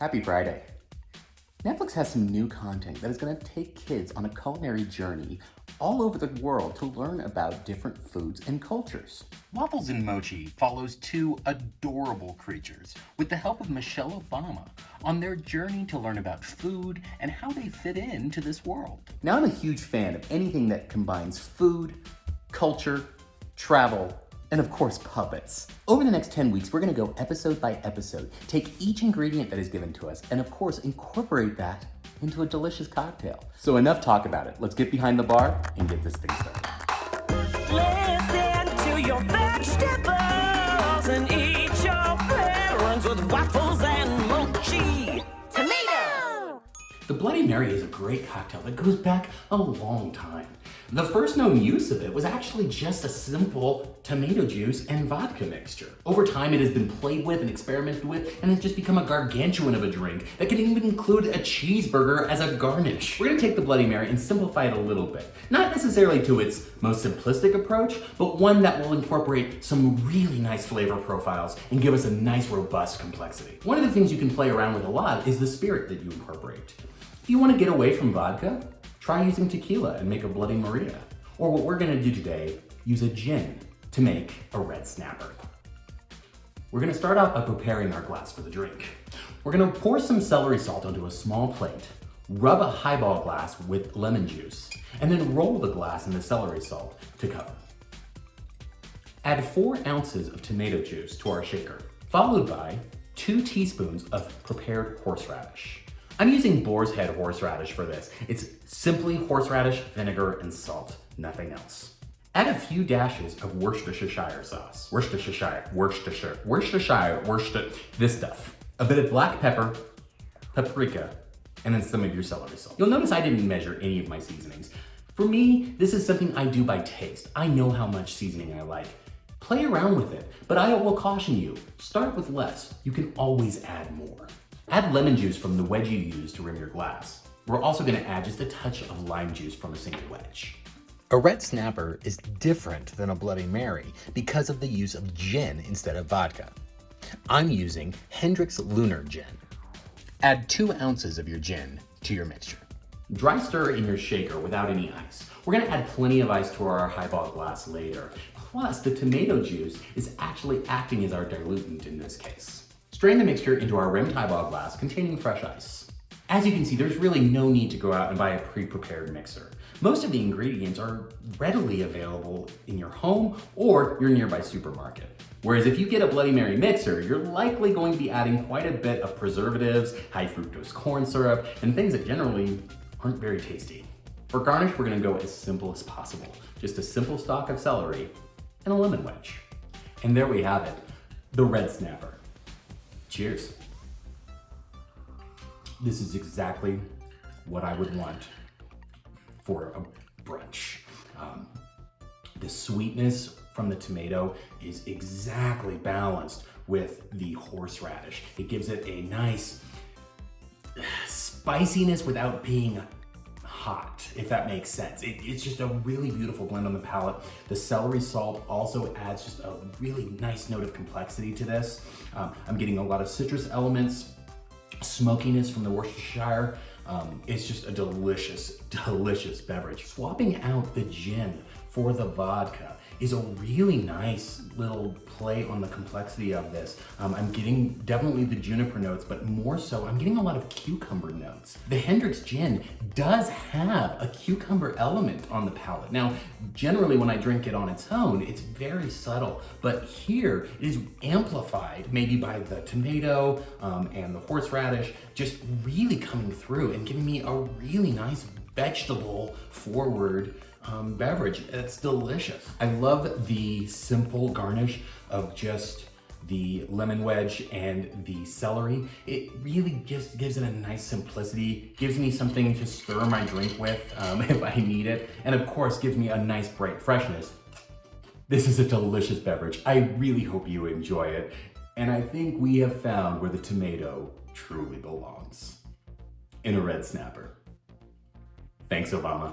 Happy Friday. Netflix has some new content that is going to take kids on a culinary journey all over the world to learn about different foods and cultures. Waffles and Mochi follows two adorable creatures with the help of Michelle Obama on their journey to learn about food and how they fit into this world. Now, I'm a huge fan of anything that combines food, culture, travel, and of course, puppets. Over the next 10 weeks, we're gonna go episode by episode, take each ingredient that is given to us, and of course, incorporate that into a delicious cocktail. So enough talk about it. Let's get behind the bar and get this thing started. Listen to your vegetables and eat your parents with waffles and mochi. Tomato! The Bloody Mary is a great cocktail that goes back a long time. The first known use of it was actually just a simple tomato juice and vodka mixture. Over time, it has been played with and experimented with, and has just become a gargantuan of a drink that can even include a cheeseburger as a garnish. We're gonna take the Bloody Mary and simplify it a little bit. Not necessarily to its most simplistic approach, but one that will incorporate some really nice flavor profiles and give us a nice, robust complexity. One of the things you can play around with a lot is the spirit that you incorporate. If you wanna get away from vodka, try using tequila and make a Bloody Maria. Or what we're gonna do today, use a gin to make a red snapper. We're gonna start out by preparing our glass for the drink. We're gonna pour some celery salt onto a small plate, rub a highball glass with lemon juice, and then roll the glass in the celery salt to cover. Add 4 ounces of tomato juice to our shaker, followed by 2 teaspoons of prepared horseradish. I'm using Boar's Head horseradish for this. It's simply horseradish, vinegar, and salt, nothing else. Add a few dashes of Worcestershire sauce. Worcestershire, this stuff. A bit of black pepper, paprika, and then some of your celery salt. You'll notice I didn't measure any of my seasonings. For me, this is something I do by taste. I know how much seasoning I like. Play around with it, but I will caution you, start with less. You can always add more. Add lemon juice from the wedge you use to rim your glass. We're also gonna add just a touch of lime juice from a single wedge. A red snapper is different than a Bloody Mary because of the use of gin instead of vodka. I'm using Hendrix Lunar gin. Add 2 ounces of your gin to your mixture. Dry stir in your shaker without any ice. We're gonna add plenty of ice to our highball glass later. Plus, the tomato juice is actually acting as our diluent in this case. Strain the mixture into our rimmed highball glass containing fresh ice. As you can see, there's really no need to go out and buy a pre-prepared mixer. Most of the ingredients are readily available in your home or your nearby supermarket. Whereas if you get a Bloody Mary mixer, you're likely going to be adding quite a bit of preservatives, high fructose corn syrup, and things that generally aren't very tasty. For garnish, we're gonna go as simple as possible. Just a simple stalk of celery and a lemon wedge. And there we have it, the red snapper. Cheers. This is exactly what I would want for a brunch. The sweetness from the tomato is exactly balanced with the horseradish. It gives it a nice spiciness without being hot, if that makes sense. It's just a really beautiful blend on the palate. The celery salt also adds just a really nice note of complexity to this. I'm getting a lot of citrus elements, smokiness from the Worcestershire. It's just a delicious, delicious beverage. Swapping out the gin for the vodka is a really nice little play on the complexity of this. I'm getting definitely the juniper notes, but more so, I'm getting a lot of cucumber notes. The Hendrix gin does have a cucumber element on the palate. Now, generally when I drink it on its own, it's very subtle, but here it is amplified maybe by the tomato and the horseradish, just really coming through and giving me a really nice vegetable forward beverage. It's delicious. I love the simple garnish of just the lemon wedge and the celery. It really just gives it a nice simplicity, gives me something to stir my drink with if I need it, and of course gives me a nice bright freshness. This is a delicious beverage. I really hope you enjoy it, and I think we have found where the tomato truly belongs, in a red snapper. Thanks, Obama.